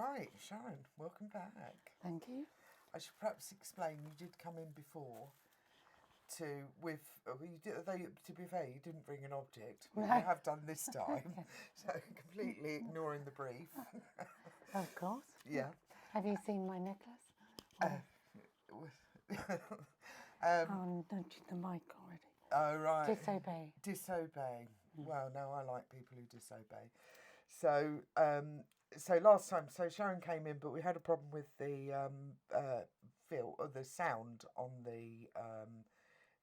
Right, Sharon, welcome back. Thank you. I should perhaps explain, you did come in before to be fair, you didn't bring an object. No. You have done this time, so completely ignoring the brief. Of course. Yeah. Have you seen my necklace? I'm nudging the mic already. Oh, right. Disobey. Disobey. Well, no, I like people who disobey. So, last time, Sharon came in, but we had a problem with the the sound on the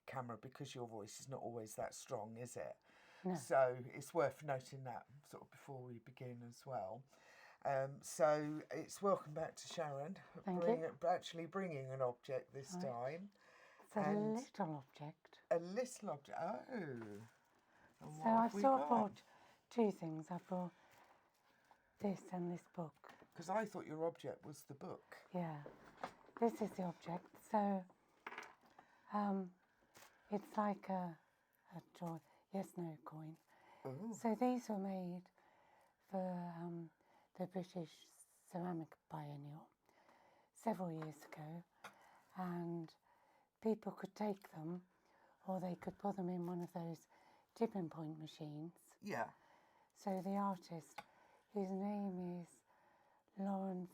camera because your voice is not always that strong, is it? No. So it's worth noting that sort of before we begin as well. So it's welcome back to Sharon. Thank you. Actually bringing an object this time. It's a little object. A little object. Oh. So I've sort of brought two things. I brought this and this book. Because I thought your object was the book. Yeah. This is the object. So it's like a yes-no coin. Ooh. So these were made for the British Ceramic Biennial several years ago, and people could take them or they could put them in one of those tipping point machines. Yeah. So the artist, whose name is Lawrence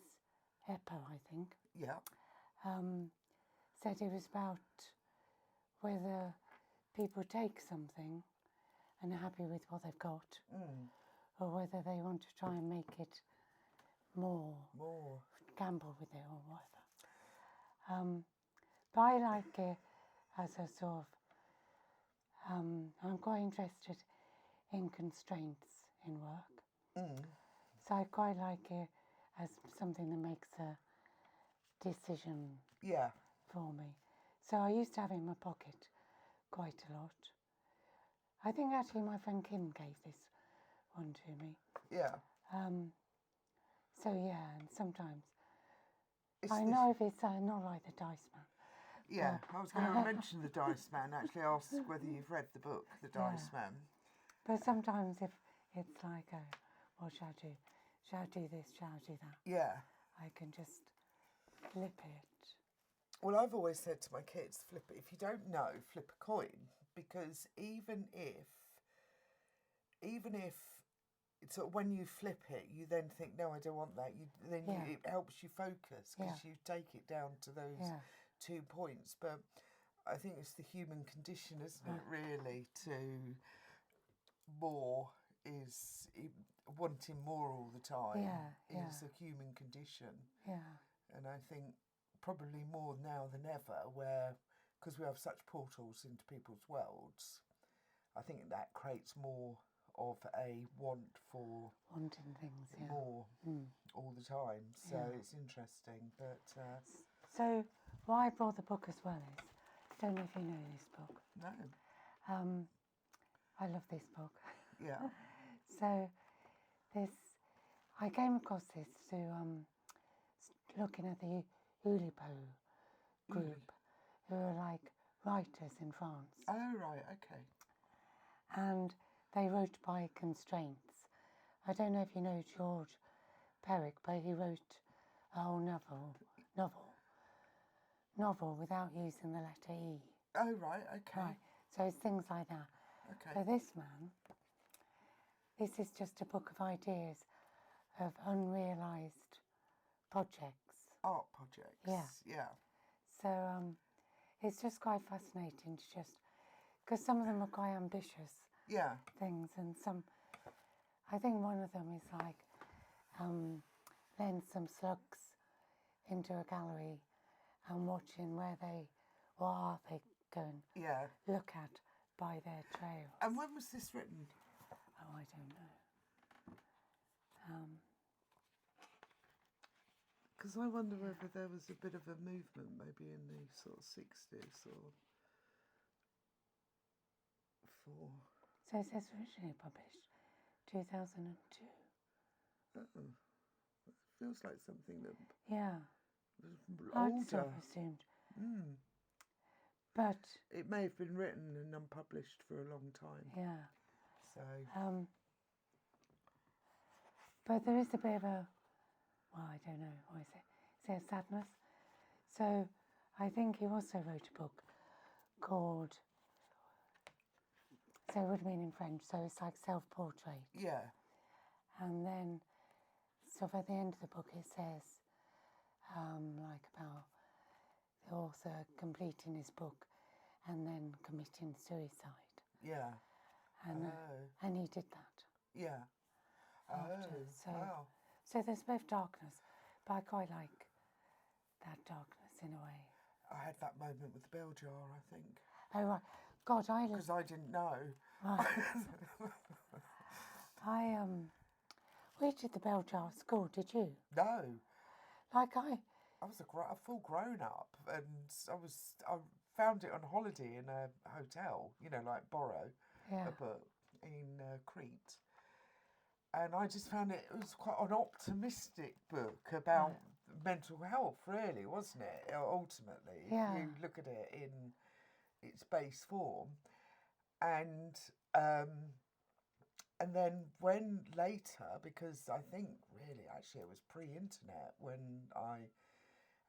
Epper, I think, Yeah. said it was about whether people take something and are happy with what they've got, or whether they want to try and make it more, gamble with it or whatever. But I like it as a sort of, I'm quite interested in constraints in work. So I quite like it as something that makes a decision for me. So I used to have it in my pocket quite a lot. I think actually my friend Kim gave this one to me. Yeah. So yeah, and sometimes I know if it's not like the Dice Man. Yeah, I was going to mention the Dice Man. Actually, ask whether you've read the book, The Dice Man. But sometimes if it's like, oh, what shall I do? Shall I do this? Shall I do that? Yeah. I can just flip it. Well, I've always said to my kids, flip it. If you don't know, flip a coin, because even if so when you flip it, you then think, no, I don't want that. It helps you focus because you take it down to those 2 points. But I think it's the human condition, isn't it? Really, to wanting more all the time is a human condition. Yeah. And I think probably more now than ever, because we have such portals into people's worlds, I think that creates more of a want for wanting things, more all the time. So it's interesting. But so why I brought the book as well is, I don't know if you know this book. No. I love this book. Yeah. So I came across this through looking at the Oulipo group, who are like writers in France. Oh, right, okay. And they wrote by constraints. I don't know if you know George Perec, but he wrote a whole novel without using the letter E. Oh, right, okay. Right. So it's things like that. Okay. For this man, this is just a book of ideas of unrealised projects. Art projects. Yeah. So it's just quite fascinating to just, because some of them are quite ambitious things, and I think one of them is like letting some slugs into a gallery and watching what are they going look at by their trails. And when was this written? Oh, I don't know. Because I wonder whether there was a bit of a movement maybe in the sort of 60s or 4. So it says originally published 2002. Oh, it feels like something that was I'd sort of older. assumed. But it may have been written and unpublished for a long time. Yeah. So. But there is a bit of a well, I don't know, what is it? Is there sadness? So I think he also wrote a book called, so it would have been in French, so it's like self-portrait. Yeah. And then, sort of at the end of the book, it says, like about the author completing his book and then committing suicide. Yeah. And he did that. Yeah. After. So, wow. so there's both darkness, but I quite like that darkness in a way. I had that moment with the bell jar, I think. Oh, right. God, Because I didn't know. Right. We did the bell jar at school, did you? No. Like I was a full grown up, and I found it on holiday in a hotel, like borrow a book in Crete. And I just found it was quite an optimistic book about mental health, really, wasn't it? Ultimately, if you look at it in its base form. And then when later, because I think really actually it was pre-internet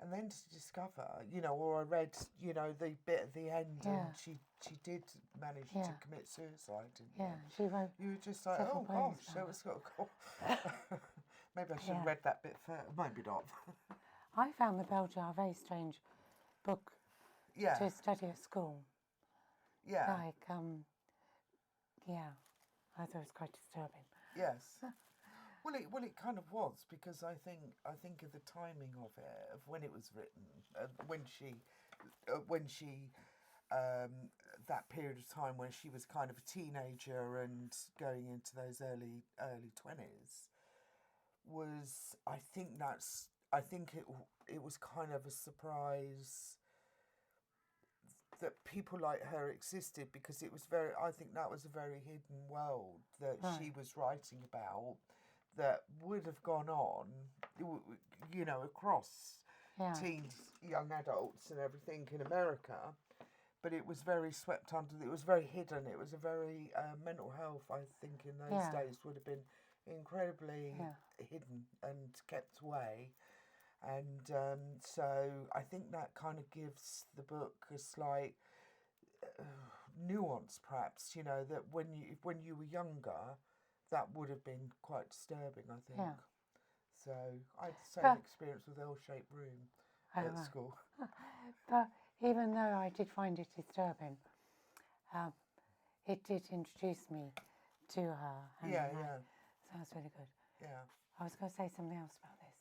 and then to discover, or I read, the bit at the end, and she did manage to commit suicide, didn't you? Yeah, she wrote. You were just like, oh gosh, that was sort of cool. Maybe I should have read that bit first. Maybe not. I found the bell jar a very strange book to study at school. Yeah. Like, I thought it was quite disturbing. Yes. Well, it kind of was, because I think of the timing of it, of when it was written, when she that period of time when she was kind of a teenager and going into those early 20s was, I think it was kind of a surprise that people like her existed, because it was I think that was a very hidden world that she was writing about, that would have gone on, across teens, young adults and everything in America, but it was very swept under, it was very hidden, it was a very, mental health, I think, in those days would have been incredibly hidden and kept away. And so I think that kind of gives the book a slight nuance, perhaps, that when you were younger, that would have been quite disturbing, I think. Yeah. So I had the same experience with L-shaped room at school. But even though I did find it disturbing, it did introduce me to her. And so that's really good. Yeah. I was going to say something else about this.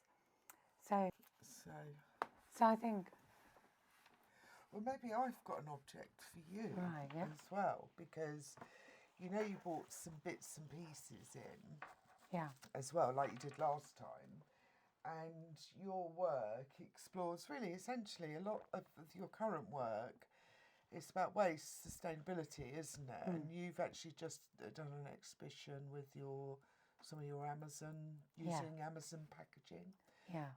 So I think. Well, maybe I've got an object for you as well, because you bought some bits and pieces in as well, like you did last time, and your work explores really essentially a lot of your current work. It's about waste sustainability, isn't it? And you've actually just done an exhibition with some of your Amazon, using Amazon packaging.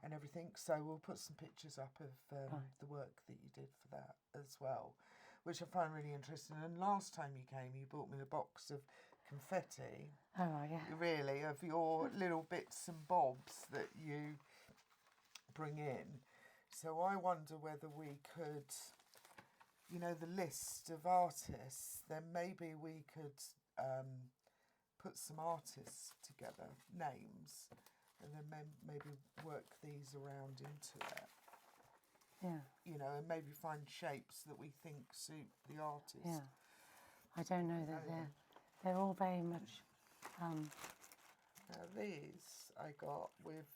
And everything. So we'll put some pictures up of the work that you did for that as well, which I find really interesting. And last time you came, you brought me a box of confetti. Oh, yeah. Really, of your little bits and bobs that you bring in. So I wonder whether we could, the list of artists, then maybe we could put some artists together, names, and then maybe work these around into it. Yeah. And maybe find shapes that we think suit the artist. Yeah. I don't know that they're all very much. Now these I got with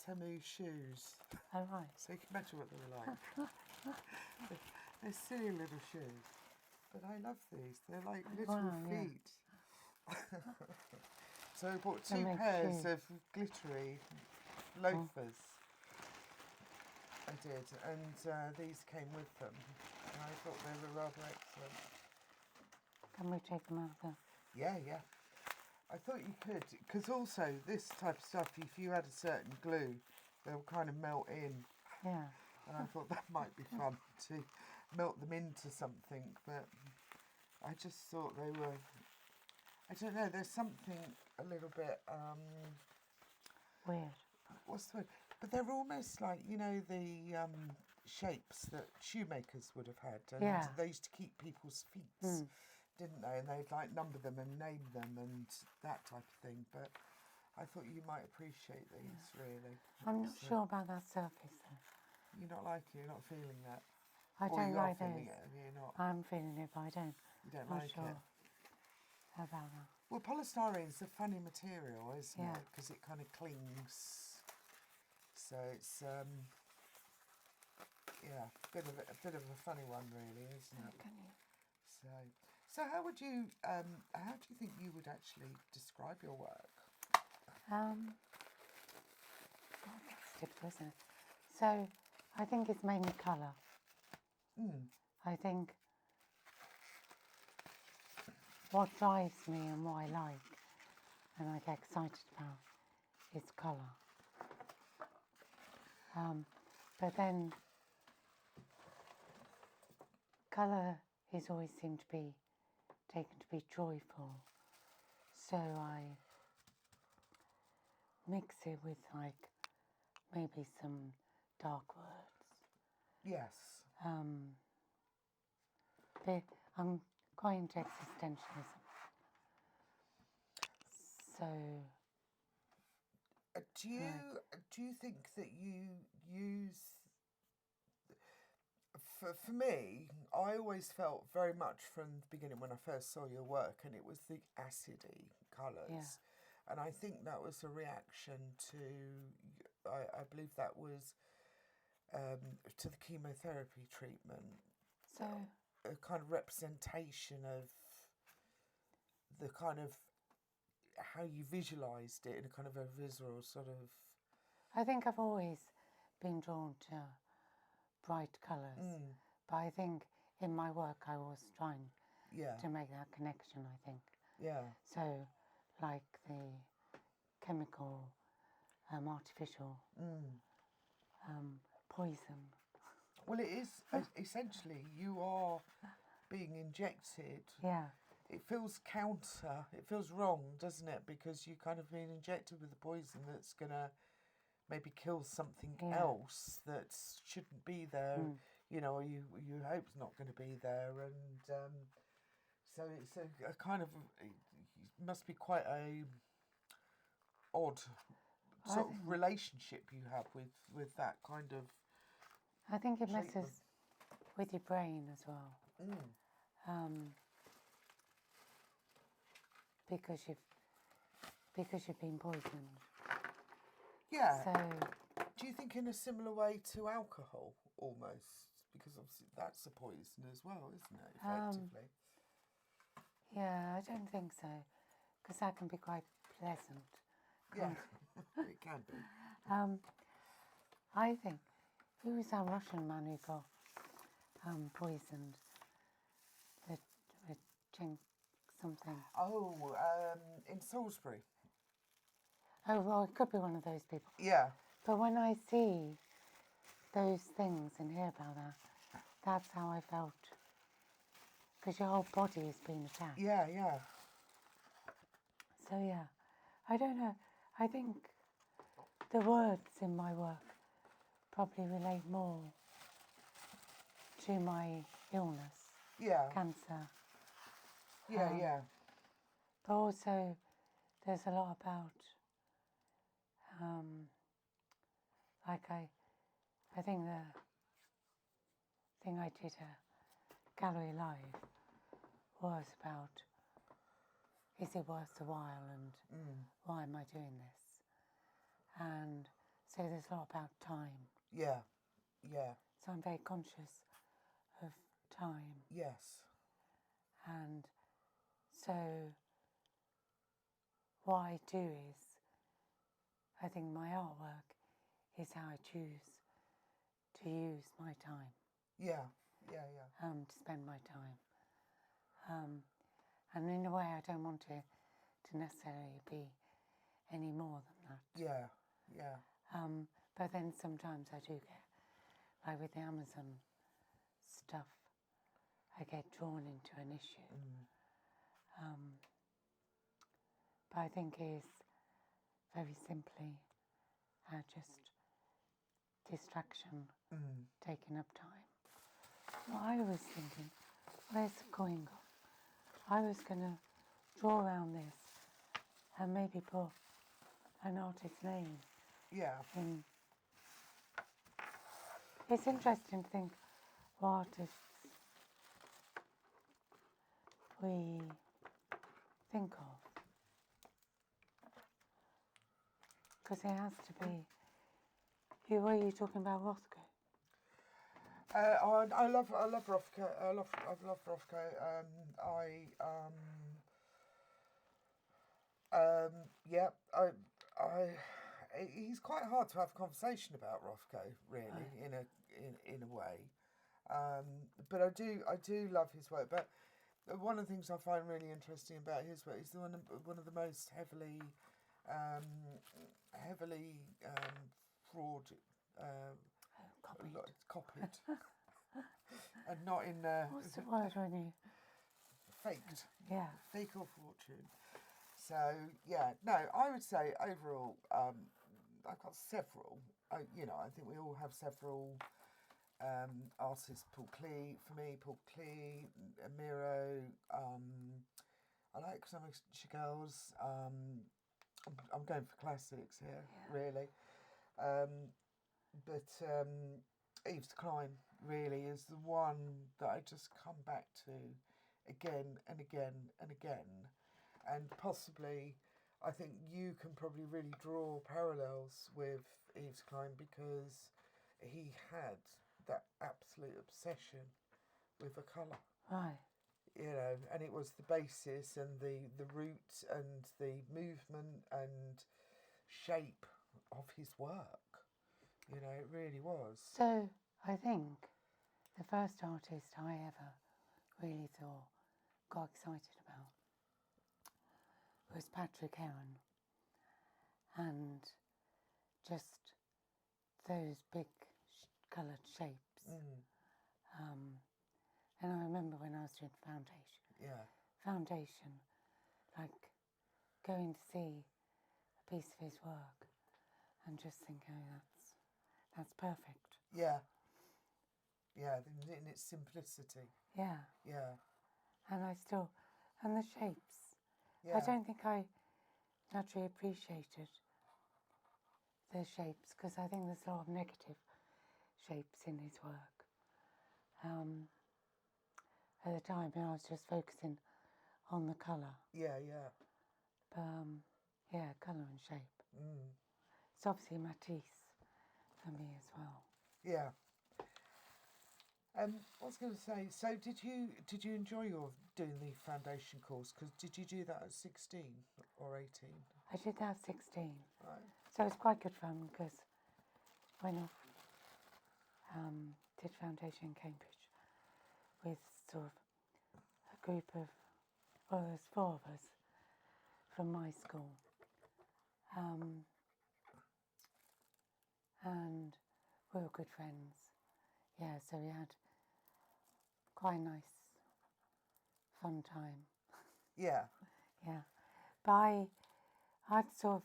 Temu shoes. Oh, right. So you can imagine what they were like. They're silly little shoes, but I love these. They're like little feet. So I bought two pairs of glittery loafers. I did, and these came with them. And I thought they were rather excellent. Can we take them out then? Yeah. I thought you could, because also this type of stuff, if you add a certain glue, they'll kind of melt in. Yeah. And I thought that might be fun to melt them into something, but I just thought they were, I don't know, there's something a little bit weird. what's the word? But they're almost like, you know, the shapes that shoemakers would have had. And Yeah. they used to keep people's feet, didn't they? And they'd like number them and name them and that type of thing. But I thought you might appreciate these, really. I'm not sure about that surface, though. You're not liking it, you're not feeling that. I Or don't you are like feeling those. it, you're not. I'm feeling it, but I don't. You don't I'm like sure it. about that. Well, polystyrene's a funny material, isn't Yeah. it? Because it kind of clings. So it's yeah, a bit of a funny one, really, isn't it? Can you? So how would you how do you think you would actually describe your work? Oh, that's difficult, isn't it? So I think it's mainly colour. I think what drives me and what I like and I get excited about is colour. But then colour is always seemed to be taken to be joyful, so I mix it with like maybe some dark words. Yes. But I'm quite into existentialism, so Do you think that you use for me, I always felt very much from the beginning when I first saw your work, and it was the acidy colours. Yeah. And I think that was a reaction to, I believe that was to the chemotherapy treatment. So a kind of representation of the kind of how you visualised it in a kind of a visceral sort of. I think I've always been drawn to bright colours, but I think in my work I was trying to make that connection, I think. Yeah. So, like the chemical, artificial poison. Well, it is essentially you are being injected. Yeah. It feels counter. It feels wrong, doesn't it? Because you kind of been injected with a poison that's gonna maybe kill something else that shouldn't be there. You know, or you hope's not going to be there, and so it's a kind of it must be quite a odd sort of relationship you have with that kind of. I think it treatment. messes with your brain as well. Because you've been poisoned. Yeah. So do you think in a similar way to alcohol, almost? Because obviously that's a poison as well, isn't it, effectively? Yeah, I don't think so. Because that can be quite pleasant. Yeah, it can be. I think, who was that Russian man who got poisoned? The Chink something. Oh, in Salisbury. Oh, well, it could be one of those people. Yeah. But when I see those things and hear about that, that's how I felt. Because your whole body is being attacked. Yeah, yeah. So, yeah, I don't know. I think the words in my work probably relate more to my illness. Yeah. Cancer. Yeah, yeah. But also, there's a lot about, like I think the thing I did at Kylie Live was about, is it worth the while and why am I doing this? And so there's a lot about time. Yeah, yeah. So I'm very conscious of time. Yes. And so what I do is, I think my artwork is how I choose to use my time. Yeah, yeah, yeah. To spend my time. And in a way I don't want it to necessarily be any more than that. Yeah, yeah. But then sometimes I do get, like with the Amazon stuff, I get drawn into an issue. But I think it's very simply just distraction taking up time. Well, I was thinking, where's the coin gone? I was going to draw around this and maybe put an artist's name. Yeah. It's interesting to think what artists we think of. Because it has to be. Were you talking about Rothko? I love Rothko. I love Rothko. He's quite hard to have a conversation about Rothko, really, in a way. But I do love his work. But one of the things I find really interesting about his work is one of the most heavily fraud copied and not in what's the word when you faked, fake or fortune. So I would say overall I've got several. I think we all have several artists. Paul Klee, Miro. I like some of Chagall's. I'm going for classics here, really. But Yves Klein really is the one that I just come back to again and again and again. And possibly, I think you can probably really draw parallels with Yves Klein because he had that absolute obsession with a colour. Right. And it was the basis and the root and the movement and shape of his work. It really was. So I think the first artist I ever really got excited about was Patrick Heron, and just those big coloured shapes. And I remember when I was doing foundation, like going to see a piece of his work and just thinking, that's perfect. Yeah, in its simplicity. Yeah. And and the shapes. Yeah. I don't think I naturally appreciated the shapes because I think there's a lot of negative shapes in his work. At the time, I was just focusing on the colour. Yeah. But colour and shape. It's obviously Matisse for me as well. Yeah. I was going to say, so did you enjoy doing the foundation course? Because did you do that at 16 or 18? I did that at 16. Right. So it was quite good fun because I went off, did foundation in Cambridge with sort of a group of, there's 4 of us from my school. And we were good friends. Yeah, so we had quite a nice, fun time. Yeah. Yeah. But I sort of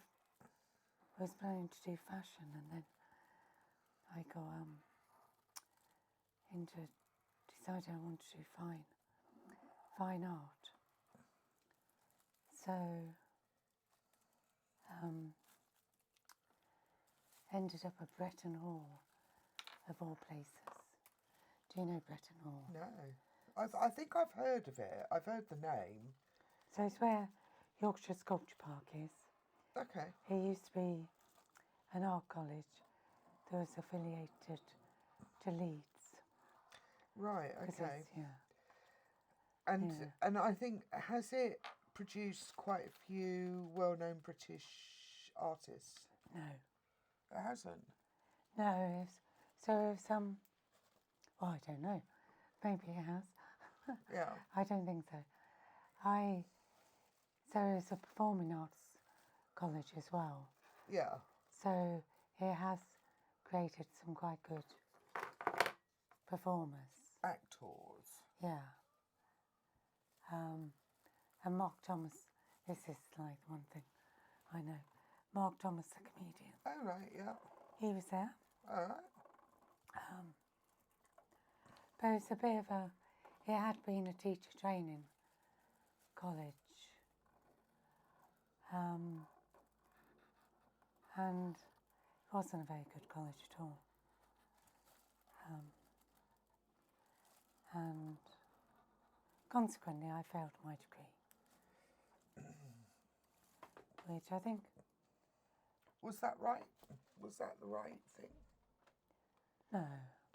was planning to do fashion, and then I got decided I wanted to do fine art. So ended up at Bretton Hall, of all places. Do you know Bretton Hall? No. I think I've heard of it. I've heard the name. So it's where Yorkshire Sculpture Park is. Okay. It used to be an art college that was affiliated to Leeds. Right, okay. Yeah. And I think, has it produced quite a few well-known British artists? No. It hasn't? No, well, I don't know. Maybe it has. Yeah. I don't think so. So it's a performing arts college as well. Yeah. So it has created some quite good performers. Actors. Yeah. And Mark Thomas, this is like one thing I know. Mark Thomas, the comedian. Oh, right, yeah. He was there. All right. But it was a bit of a... It had been a teacher training college. And it wasn't a very good college at all. And consequently, I failed my degree. Which I think... Was that right? Was that the right thing? No.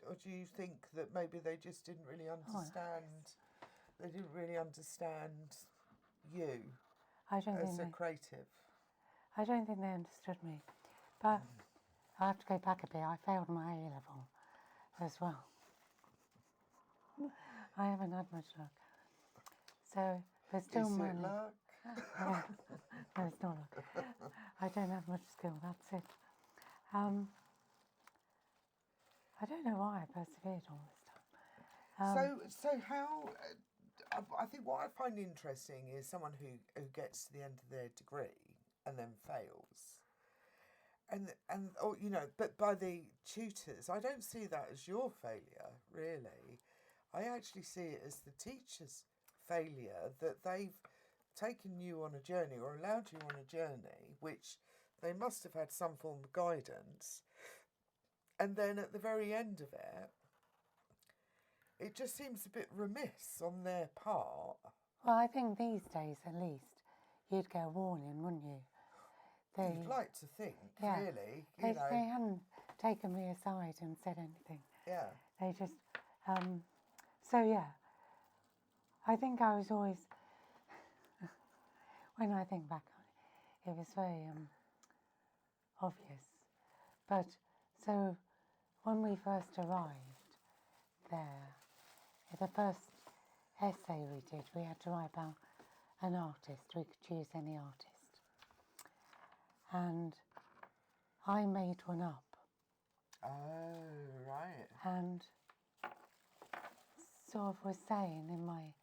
Or do you think that maybe they just didn't really understand... They didn't really understand you as a creative? I don't think they understood me. But I have to go back a bit. I failed my A-level as well. I haven't had much luck. So, but still Is managed. it luck? No, it's not luck. I don't have much skill, that's it. I don't know why I persevered all this time. So how... I think what I find interesting is someone who gets to the end of their degree and then fails. Or, you know, but by the tutors, I don't see that as your failure, really. I actually see it as the teacher's failure, that they've taken you on a journey or allowed you on a journey, which they must have had some form of guidance. And then at the very end of it just seems a bit remiss on their part. Well, I think these days, at least, you'd get a warning, wouldn't you? You'd like to think, really. They hadn't taken me aside and said anything. Yeah. They just... so, yeah. I think I was always... when I think back on it, it was very obvious. But, so, when we first arrived there, the first essay we did, we had to write about an artist. We could choose any artist. And I made one up. Oh, right. And sort of was saying in my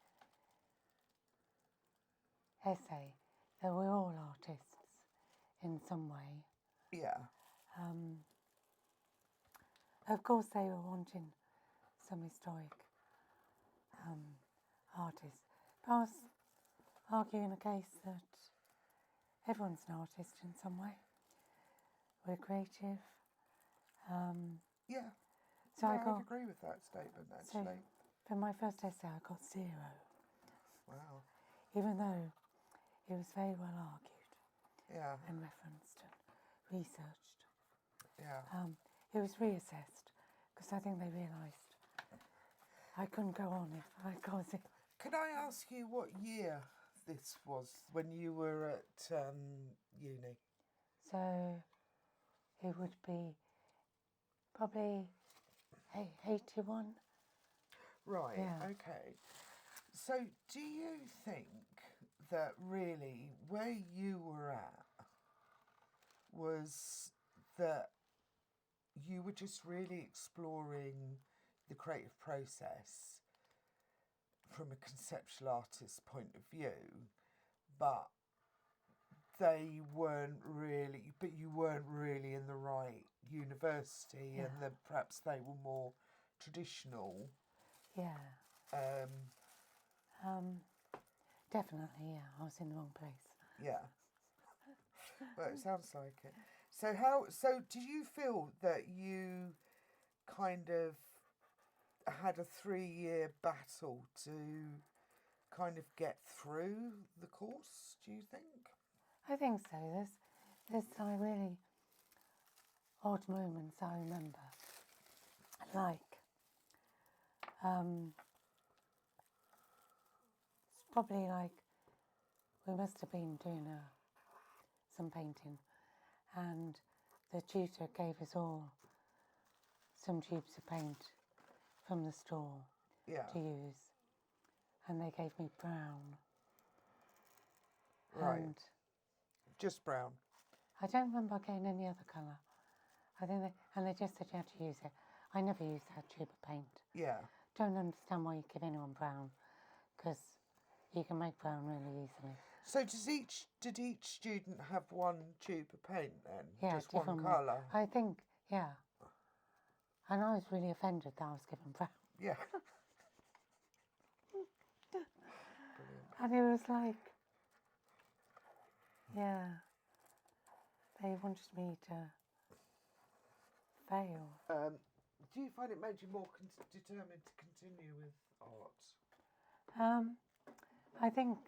essay that we're all artists in some way. Yeah. Of course, they were wanting some historic artists. But I was arguing a case that everyone's an artist in some way. We're creative. Yeah. So no, I I'd agree with that statement, actually. So for my first essay, I got 0. Wow. Even though it was very well argued. Yeah. And referenced and researched. Yeah. It was reassessed because I think they realised I couldn't go on if I got it. Can I ask you what year this was when you were at uni? So it would be probably 81. Right, Yeah. okay. So do you think that really where you were at was that you were just really exploring the creative process from a conceptual artist's point of view, but you weren't really in the right university, Yeah. and that perhaps they were more traditional? Yeah. Definitely, yeah. I was in the wrong place. Yeah. Well, it sounds like it. So do you feel that you kind of had a 3-year battle to kind of get through the course, do you think? I think so. There's some really odd moments I remember. Like, it's probably like we must have been doing some painting, and the tutor gave us all some tubes of paint from the store to use, and they gave me brown. Right. And just brown. I don't remember getting any other colour. I think they just said you had to use it. I never used that tube of paint. Yeah. Don't understand why you give anyone brown, because you can make brown really easily. So did each student have one tube of paint then? Yeah, just one different colour? I think, yeah. And I was really offended that I was given brown. Yeah. And it was like, yeah, they wanted me to fail. Do you find it made you more determined to continue with art? I think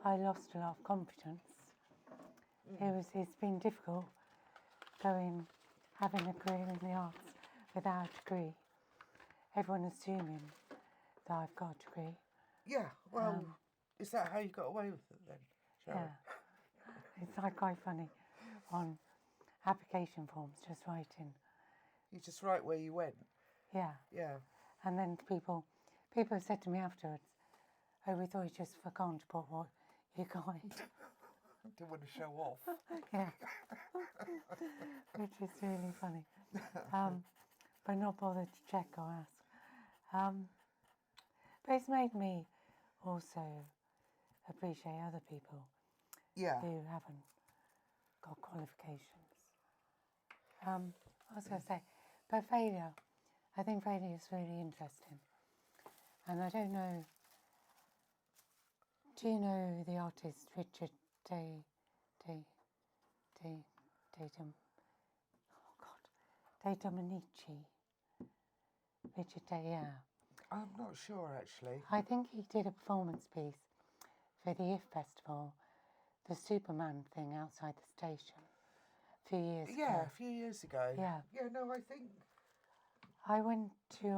I lost a lot of confidence. It's been difficult having a career in the arts without a degree. Everyone assuming that I've got a degree. Yeah, well, is that how you got away with it then, Sharon? Yeah. It's like quite funny on application forms, just writing. You just write where you went? Yeah. Yeah. And then people said to me afterwards, oh, we thought you just forgot to put what you got. Didn't want to show off. Yeah. Which is really funny. But not bothered to check or ask. But it's made me also appreciate other people who haven't got qualifications. I was going to say, but failure, I think failure is really interesting. And I don't know, do you know the artist Richard Dominici? Richard yeah. I'm not sure actually. I think he did a performance piece for the IF Festival, the Superman thing outside the station a few years ago. Yeah, a few years ago. Yeah. Yeah, no, I think... I went to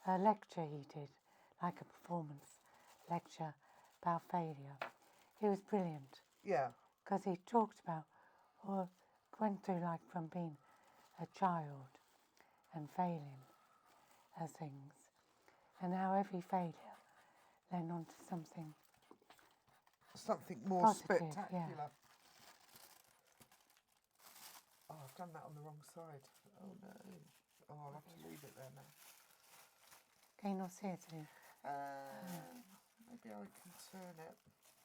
a lecture he did, like a performance lecture about failure. He was brilliant. Yeah. Because he talked about, or went through like from being a child and failing at things, and how every failure led on to something more positive, spectacular. Yeah. Oh, I've done that on the wrong side. Oh no. Oh, I'll have to leave it there now. Can you not see it, do you? Maybe I can turn it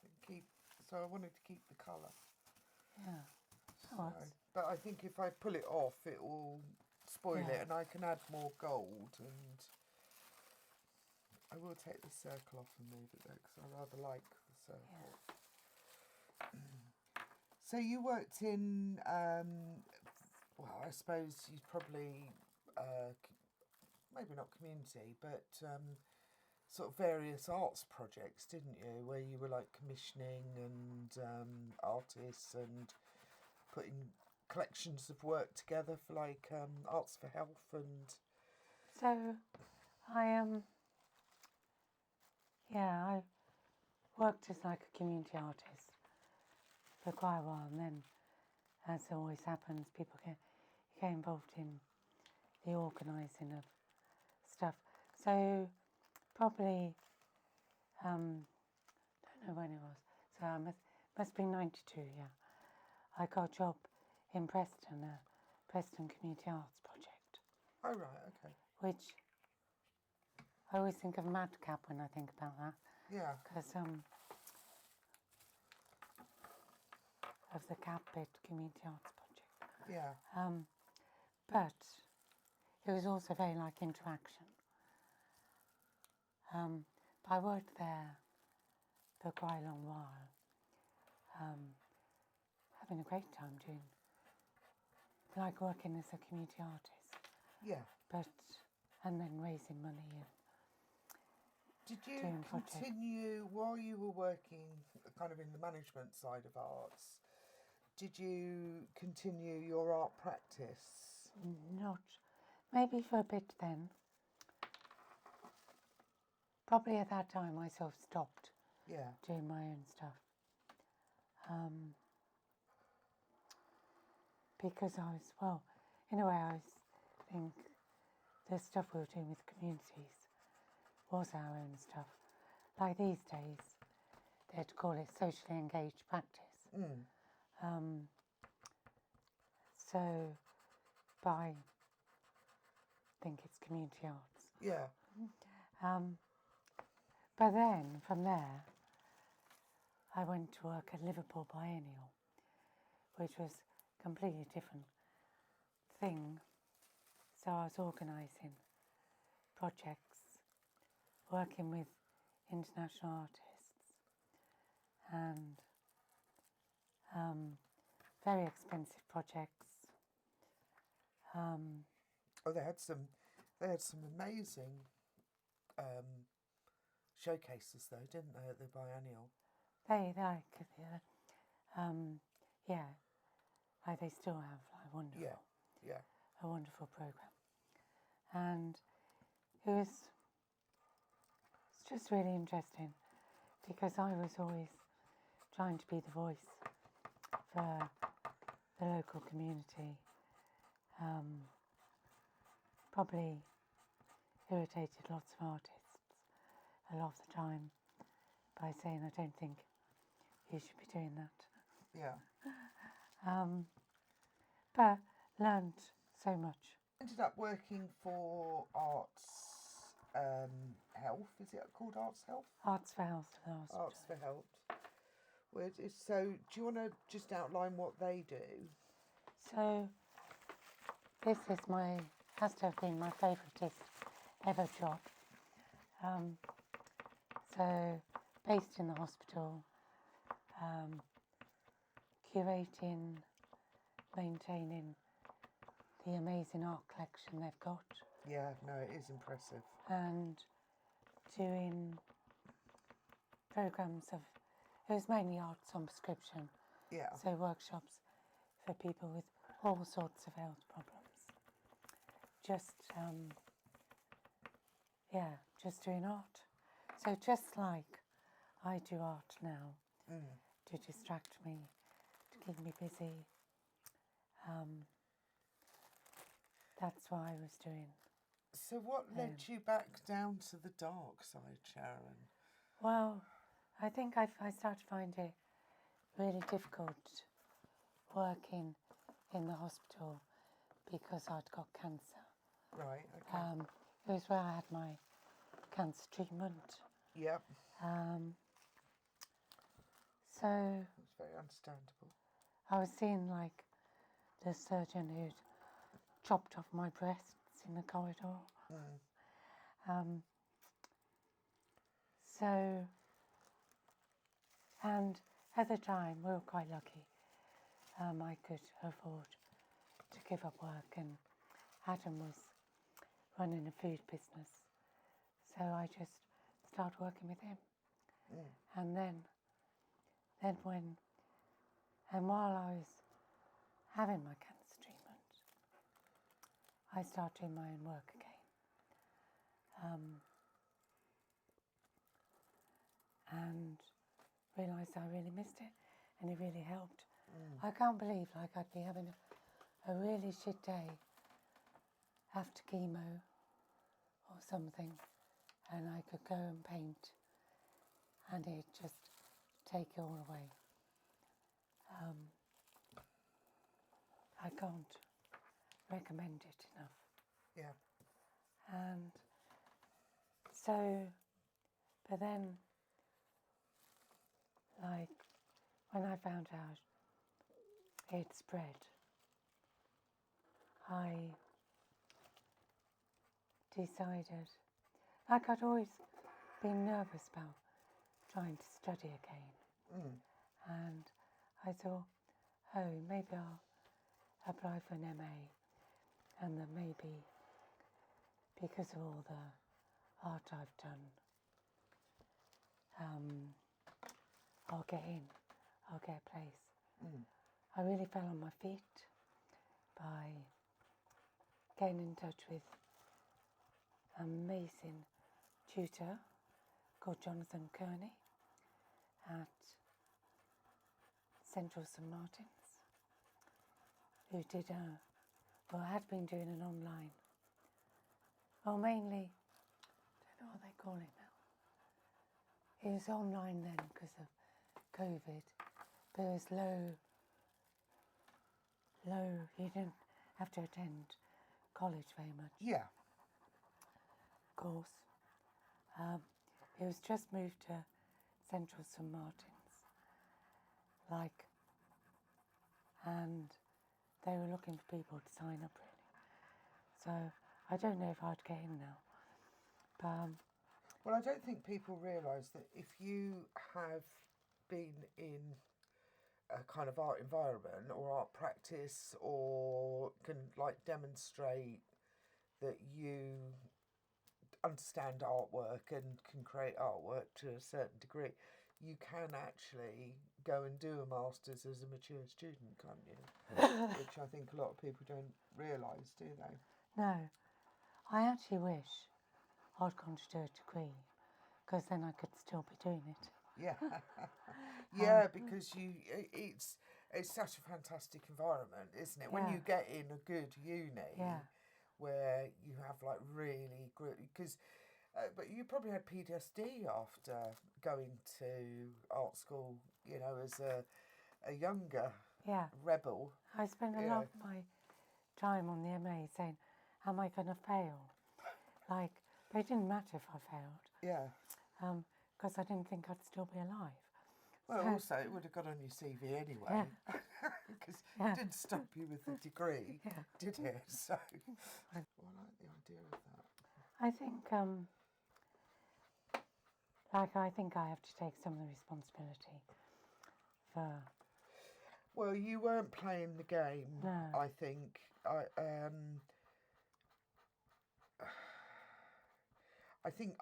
and keep... So I wanted to keep the colour. Yeah. So, but I think if I pull it off, it will spoil it, and I can add more gold. And I will take the circle off and move it there because I rather like the circle. Yeah. So you worked in, well, I suppose you probably, maybe not community, but sort of various arts projects, didn't you? Where you were like commissioning and artists and putting collections of work together for like Arts for Health and... So I I worked as like a community artist for quite a while, and then, as always happens, people get involved in the organising of stuff. So probably, don't know when it was. So I must be 92. Yeah, I got a job in Preston, Preston Community Arts Project. Oh right, okay. Which I always think of madcap when I think about that. Yeah. Because of the Cap-Bit Community Arts Project. Yeah. But it was also very like interaction. But I worked there for quite a long while, having a great time doing, like working as a community artist. Yeah. And then raising money and did you continue, while you were working kind of in the management side of arts, did you continue your art practice? Not, maybe for a bit then. Probably at that time I sort of stopped doing my own stuff. Because I was, well, in a way I think the stuff we were doing with communities was our own stuff. Like these days, they'd call it socially engaged practice. So, but I think it's community arts. Yeah. But then, from there, I went to work at Liverpool Biennial, which was a completely different thing. So I was organising projects, working with international artists, and very expensive projects. Oh, they had some amazing showcases though, didn't they, at the biennial? They still have like wonderful, a wonderful program, and it's just really interesting because I was always trying to be the voice for the local community. Probably irritated lots of artists a lot of the time by saying, I don't think you should be doing that. Yeah. But learned so much. Ended up working for Arts Health. Is it called Arts Health? Arts for Health. Arts for Health. So, do you want to just outline what they do? So, this is has to have been my favouriteest ever job. So, based in the hospital, curating, maintaining the amazing art collection they've got. Yeah, no, it is impressive. And doing programmes it was mainly arts on prescription. Yeah. So workshops for people with all sorts of health problems. Just doing art. So just like I do art now to distract me, to keep me busy. That's what I was doing. So what led you back down to the dark side, Sharon? Well, I think I started to find it really difficult working in the hospital because I'd got cancer. Right, okay. It was where I had my cancer treatment. Yep. So It's very understandable. I was seeing like the surgeon who'd chopped off my breasts in the corridor. And at the time we were quite lucky. I could afford to give up work, and Adam was running a food business. So I just started working with him. And while I was having my cancer treatment, I started doing my own work again. And realised I really missed it, and it really helped. I can't believe I'd be having a really shit day after chemo or something, and I could go and paint and it just take it all away. I can't recommend it enough. Yeah. And so, but then, like, when I found out it spread, I decided, like I'd always been nervous about trying to study again. And I thought, oh, maybe I'll apply for an MA, and then maybe because of all the art I've done, I'll get in, I'll get a place. I really fell on my feet by getting in touch with an amazing tutor called Jonathan Kearney at Central St Martin's, who had been doing an online, mainly, I don't know what they call it now. It was online then because of COVID, but it was low, you didn't have to attend college very much. Yeah. Of course. It was just moved to Central St Martin's, like, and they were looking for people to sign up really. So I don't know if I'd get in now. But, well, I don't think people realise that if you have been in a kind of art environment or art practice, or can like demonstrate that you understand artwork and can create artwork to a certain degree, you can actually go and do a master's as a mature student, can't you? Which I think a lot of people don't realise, do they? no, I actually wish I'd gone to do a degree, because then I could still be doing it. Yeah, yeah, because it's such a fantastic environment, isn't it? When Yeah. you get in a good uni, Yeah. where you have like really good, because, but you probably had PTSD after going to art school, you know, as a younger Yeah. rebel. I spent a lot of my time on the MA saying, am I going to fail? Like, but it didn't matter if I failed. Yeah. Because I didn't think I'd still be alive. Well, So, also, it would have got on your CV anyway, because it didn't stop you with the degree, did it? So, I like the idea of that. I think, I think I have to take some of the responsibility for... Well, you weren't playing the game, No. I think.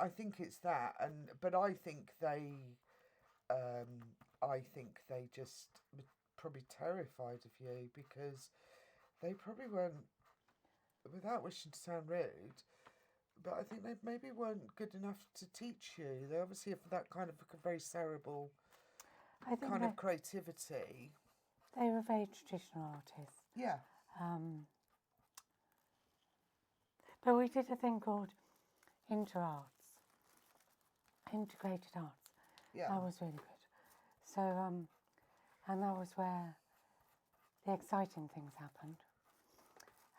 I think it's that, but I think they just were probably terrified of you, because they probably weren't, without wishing to sound rude, but I think they maybe weren't good enough to teach you. They obviously have that kind of a very cerebral kind of creativity. They were very traditional artists. Yeah. But we did a thing called integrated arts. Yeah. That was really good. So, and that was where the exciting things happened.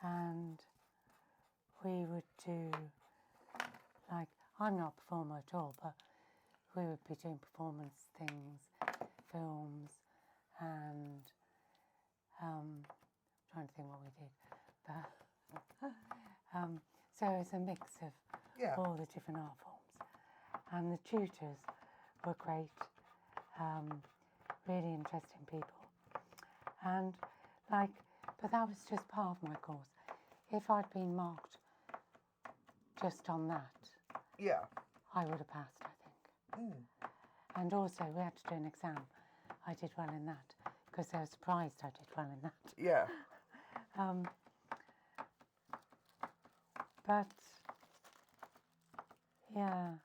And we would do, like, I'm not a performer at all, but we would be doing performance things, films, and trying to think what we did. But, so it's a mix of all the different art forms. And the tutors were great, really interesting people. And but that was just part of my course. If I'd been marked just on that, I would have passed, I think. And also we had to do an exam. I did well in that, because they were surprised I did well in that. Yeah. But, yeah,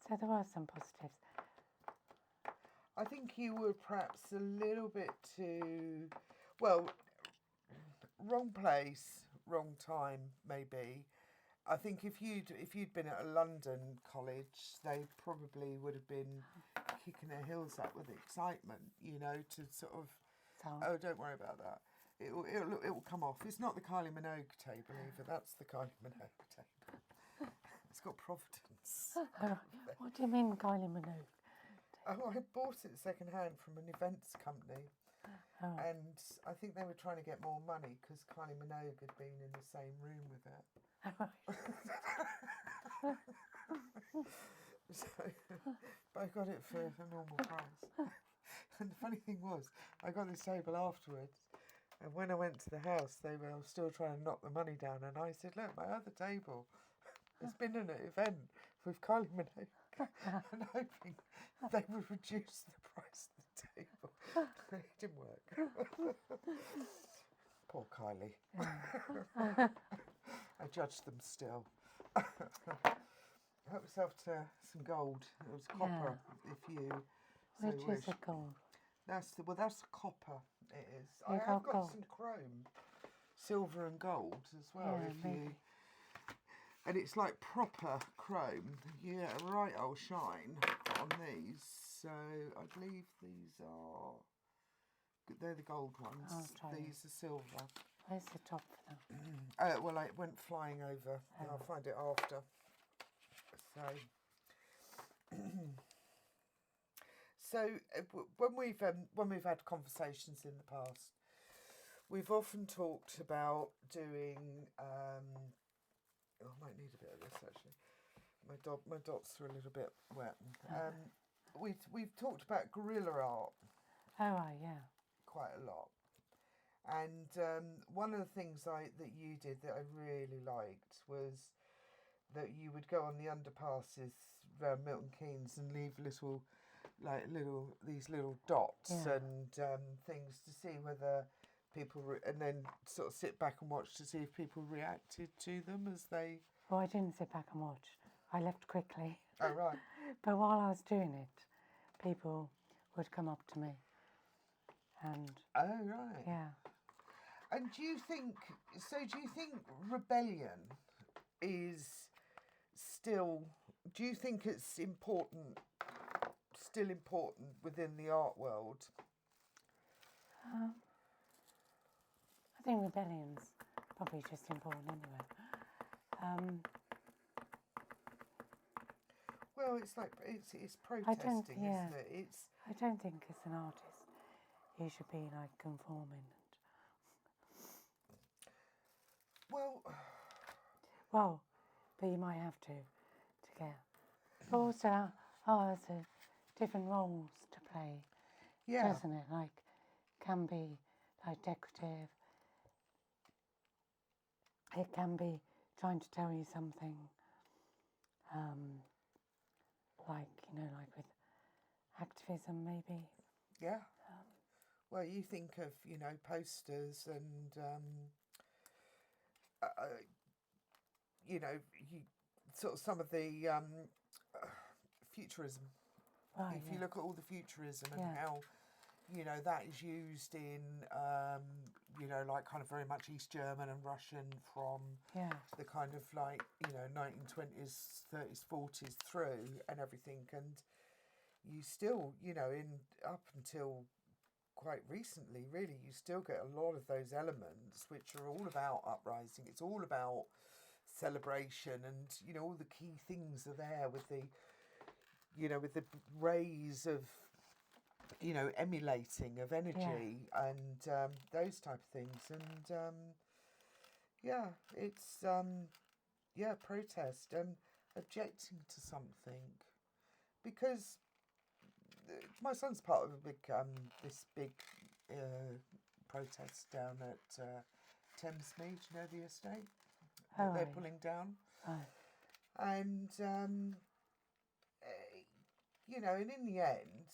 so there were some positives. I think you were perhaps a little bit too, well, wrong place, wrong time, maybe. I think if you'd been at a London college, they probably would have been kicking their heels up with excitement, you know, to sort of, oh, don't worry about that. It will come off. It's not the Kylie Minogue table either. That's the Kylie Minogue table. It's got Providence. What do you mean, Kylie Minogue? Oh, I bought it second hand from an events company. And I think they were trying to get more money because Kylie Minogue had been in the same room with it. So, but I got it for a normal price. And the funny thing was, I got this table afterwards, and when I went to the house, they were still trying to knock the money down, and I said, look, my other table has been in an event with Kylie Minogue, and hoping they would reduce the price of the table. It didn't work. Poor Kylie. I judge them still. Help yourself to some gold. It was copper, if you so Which wish. is a gold? That's copper. It is. You I have got gold. some chrome, silver and gold as well. Yeah, if maybe. you, and it's like proper chrome. You get a right old shine on these. So I believe these are. They're the gold ones. These are silver. Where's the top for that? Well, it went flying over. I'll find it after. So when we've had conversations in the past, we've often talked about doing. I might need a bit of this actually. My dots are a little bit wet. We've talked about guerrilla art. Oh, right, yeah. Quite a lot. And one of the things that you did that I really liked was that you would go on the underpasses around Milton Keynes and leave these little dots and things to see whether people and then sort of sit back and watch to see if people reacted to them as they. Well, I didn't sit back and watch. I left quickly. Oh right. But while I was doing it, people would come up to me. And oh right. Yeah. And do you think rebellion is still? Do you think it's still important within the art world? I think rebellion's probably just important anyway. Well, it's like it's protesting, isn't it? I don't think as an artist you should be like conforming. Well, but you might have to get. But also, art has different roles to play, doesn't it? Like, can be like decorative. It can be trying to tell you something, like with activism maybe. Yeah. Well, you think of posters and sort of some of the futurism. Right, if you look at all the futurism and how that is used in like kind of very much East German and Russian from the kind of like 1920s, 30s, 40s through and everything, and you still in up until quite recently really you still get a lot of those elements which are all about uprising. It's all about celebration, and all the key things are there with the with the rays of emulating of energy and those type of things, and it's protest and objecting to something, because my son's part of a big this big protest down at Thamesmead, the estate that they're pulling down, and and in the end,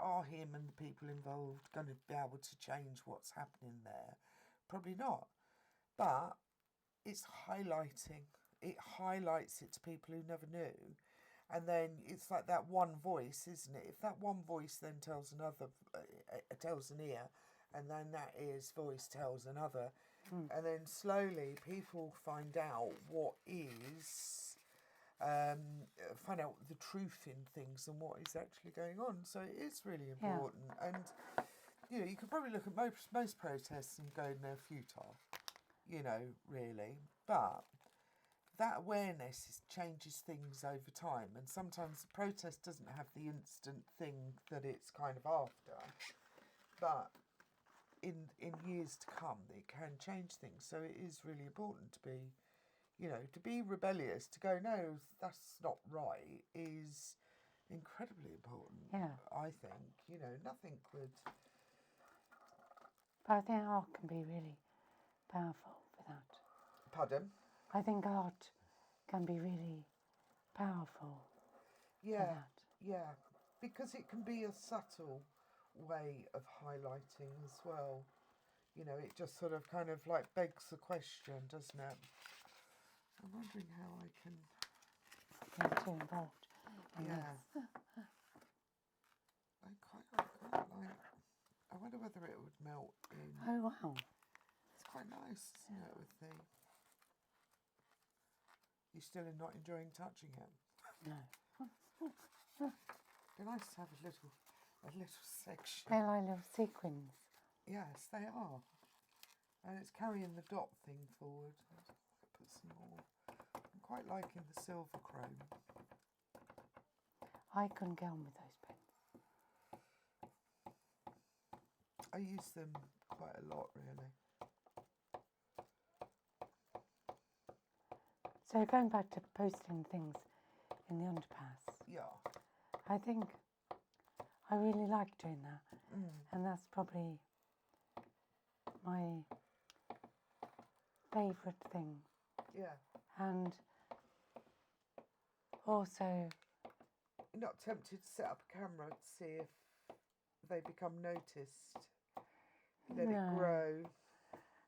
are him and the people involved going to be able to change what's happening there? Probably not. But it's highlighting. It highlights it to people who never knew. And then it's like that one voice, isn't it? If that one voice then tells another, tells an ear, and then that ear's voice tells another, and then slowly people find out what is, find out the truth in things and what is actually going on. So it is really important. And, you can probably look at most protests and go, they're futile, really. But that awareness changes things over time, and sometimes the protest doesn't have the instant thing that it's kind of after, but in years to come it can change things. So it is really important to be, to be rebellious, to go, no, that's not right, is incredibly important. I think, nothing would. But I think art can be really powerful for that. Pardon? I think art can be really powerful for that. Yeah, because it can be a subtle way of highlighting as well. It just sort of kind of like begs the question, doesn't it? I'm wondering how I can. You're too involved. I quite like. I wonder whether it would melt in. Oh wow! It's quite nice, isn't it? With the. You still not enjoying touching it? No. It'd be nice to have a little section. They're like little sequins. Yes, they are. And it's carrying the dot thing forward. I'll put some more. I'm quite liking the silver chrome. I couldn't get on with those pens. I use them quite a lot, really. So going back to posting things in the underpass, Yeah. I think I really like doing that, and that's probably my favourite thing. Yeah. And also, You're not tempted to set up a camera to see if they become noticed? Let it grow?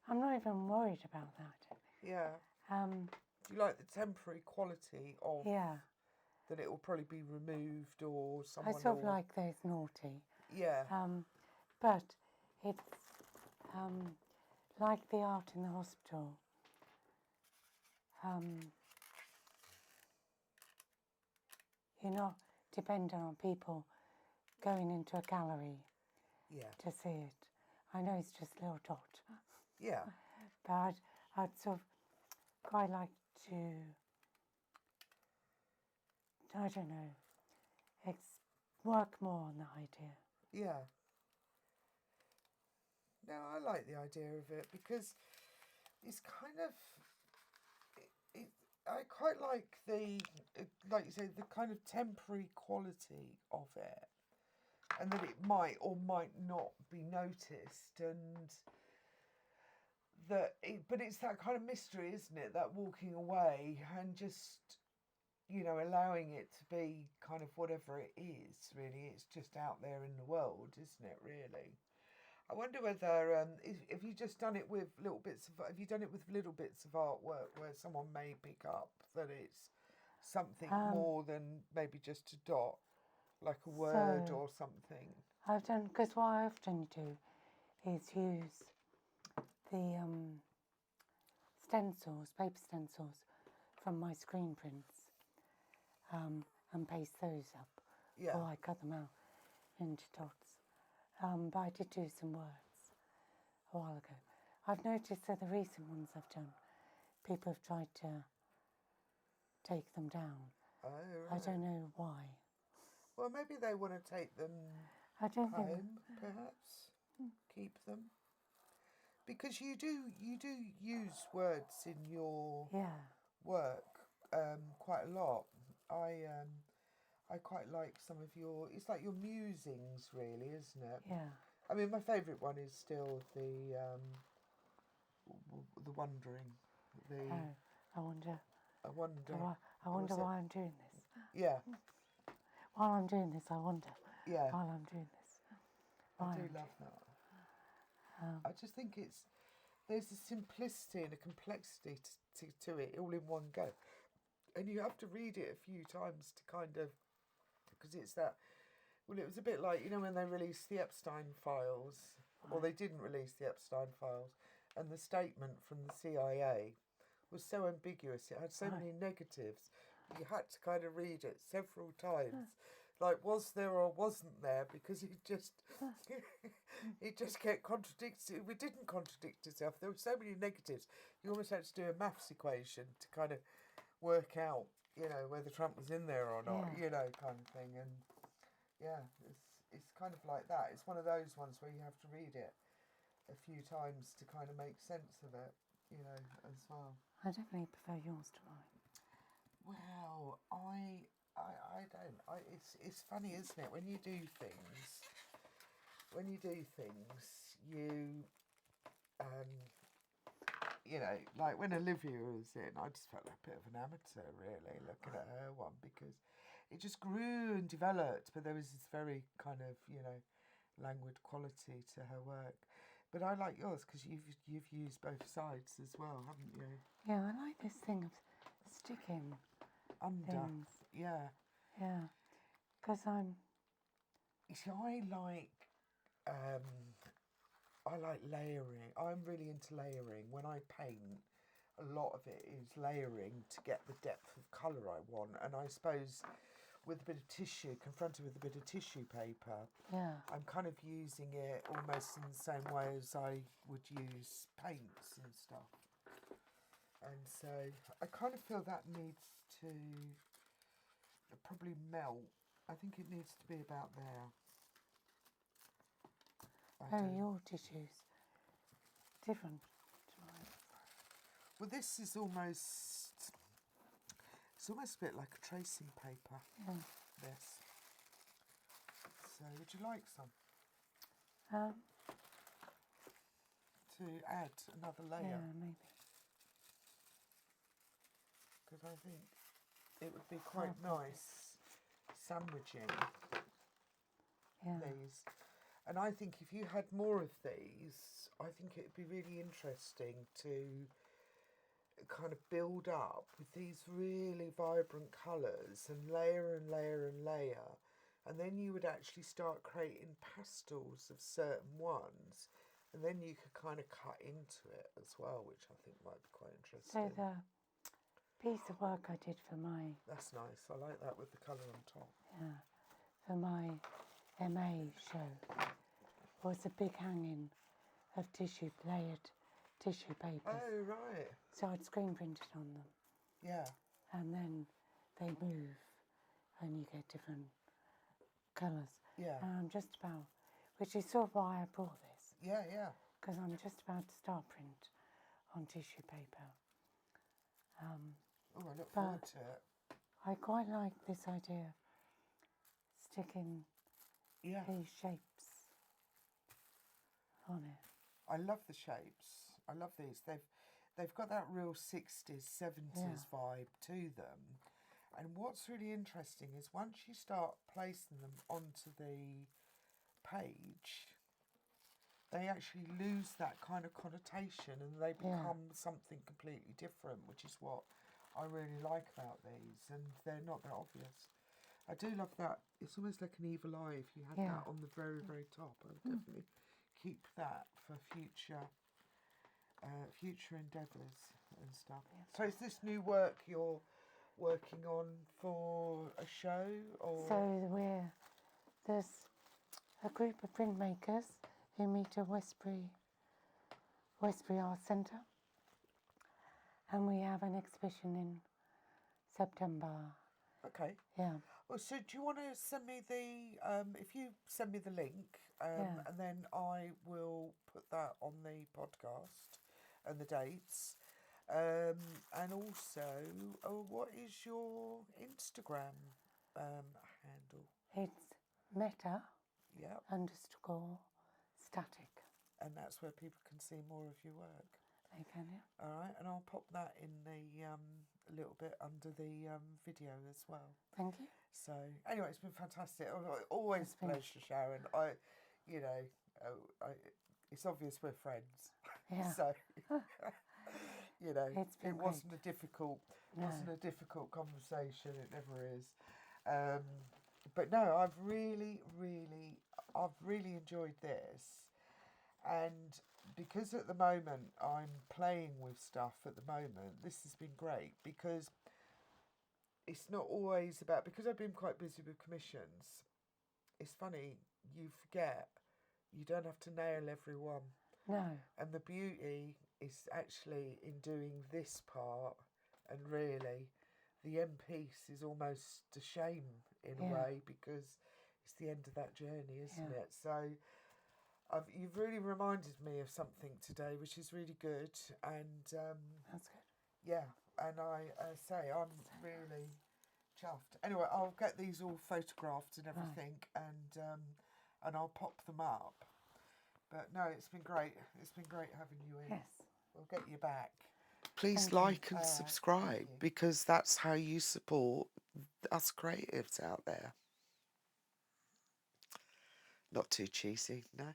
I'm not even worried about that. Yeah. Do you like the temporary quality of that it will probably be removed or someone I sort of like those naughty. Yeah. But it's like the art in the hospital. You're not dependent on people going into a gallery to see it. I know it's just a little dot. Yeah. But I'd sort of quite like to, I don't know, work more on that idea. Yeah. No, I like the idea of it because it's kind of, I quite like like you say, the kind of temporary quality of it, and that it might or might not be noticed, and but it's that kind of mystery, isn't it? That walking away and just, allowing it to be kind of whatever it is, really. It's just out there in the world, isn't it, really? I wonder whether, if you just done it with have you done it with little bits of artwork where someone may pick up that it's something more than maybe just a dot, like a word or something? I've done, because what I often do is use the paper stencils from my screen prints and paste those up. Yeah. Or I cut them out into dots. But I did do some words a while ago. I've noticed that the recent ones I've done, people have tried to take them down. Oh, right. I don't know why. Well, maybe they want to take them home, perhaps. Keep them. Because you do use words in your work quite a lot. I quite like some of it's like your musings, really, isn't it? Yeah. I mean, my favourite one is still the wondering. I wonder wonder why I'm doing this. Yeah. While I'm doing this, I wonder. Yeah. While I'm doing this. I do love that. I just think there's a simplicity and a complexity to it all in one go. And you have to read it a few times to kind of, because it's that, well, it was a bit like, when they released the Epstein files, or they didn't release the Epstein files, and the statement from the CIA was so ambiguous. It had so many negatives. You had to kind of read it several times. Like, was there or wasn't there? Because it just kept contradicting. It didn't contradict itself. There were so many negatives. You almost had to do a maths equation to kind of work out, whether Trump was in there or not, kind of thing. And yeah, it's kind of like that. It's one of those ones where you have to read it a few times to kind of make sense of it, as well. I definitely prefer yours to mine. Well, I don't. It's funny, isn't it? When you do things, like when Olivia was in, I just felt like a bit of an amateur, really, looking at her one, because it just grew and developed, but there was this very kind of, languid quality to her work. But I like yours because you've used both sides as well, haven't you? Yeah, I like this thing of sticking under things. Yeah. Yeah, because I like layering. I'm really into layering. When I paint, a lot of it is layering to get the depth of colour I want. And I suppose with a bit of tissue, confronted with a bit of tissue paper, I'm kind of using it almost in the same way as I would use paints and stuff. And so I kind of feel that needs to probably melt I think it needs to be about there. Your tissues different to mine. Well, this is almost, it's almost a bit like a tracing paper. Yeah. This. So, would you like some? To add another layer? Yeah, maybe. Because I think it would be quite nice sandwiching these. And I think if you had more of these, I think it would be really interesting to kind of build up with these really vibrant colours and layer and layer and layer. And then you would actually start creating pastels of certain ones. And then you could kind of cut into it as well, which I think might be quite interesting. So the piece of work I did for my... That's nice. I like that with the colour on top. Yeah. For my MA show was a big hanging of layered tissue papers. Oh, right. So I'd screen printed on them. Yeah. And then they move and you get different colours. Yeah. And I'm just about, which is sort of why I brought this. Yeah, yeah. Because I'm just about to start print on tissue paper. Oh, I look forward to it. I quite like this idea of sticking these shapes on it. I love the shapes. I love these. They've got that real 60s, 70s vibe to them. And what's really interesting is once you start placing them onto the page, they actually lose that kind of connotation and they become something completely different, which is what I really like about these. And they're not that obvious. I do love that. It's almost like an evil eye if you had that on the very, very top. I would definitely keep that for future endeavours and stuff. So is this new work you're working on for a show? Or? So there's a group of printmakers who meet at Westbury Arts Centre, and we have an exhibition in September. Okay. Yeah. Well, so do you want to send me if you send me the link, and then I will put that on the podcast and the dates. And also, what is your Instagram handle? It's meta _ static. And that's where people can see more of your work. They can, yeah. All right, and I'll pop that in the a little bit under the video as well. Thank you. So anyway, it's been fantastic. Always a pleasure, Sharon. It's obvious we're friends. Yeah. So it great. wasn't a difficult conversation. It never is. But no, I've really enjoyed this, and because at the moment I'm playing with stuff at the moment, this has been great because it's not always about, because I've been quite busy with commissions. It's funny, you forget you don't have to nail every one. No. And the beauty is actually in doing this part, and really the end piece is almost a shame in a way, because it's the end of that journey, isn't it? So you've really reminded me of something today, which is really good. And that's good. Yeah, and I say I'm really chuffed. Anyway, I'll get these all photographed and everything, and I'll pop them up. But no, it's been great. It's been great having you in. Yes. We'll get you back. Please like and subscribe, because that's how you support us creatives out there. Not too cheesy, no?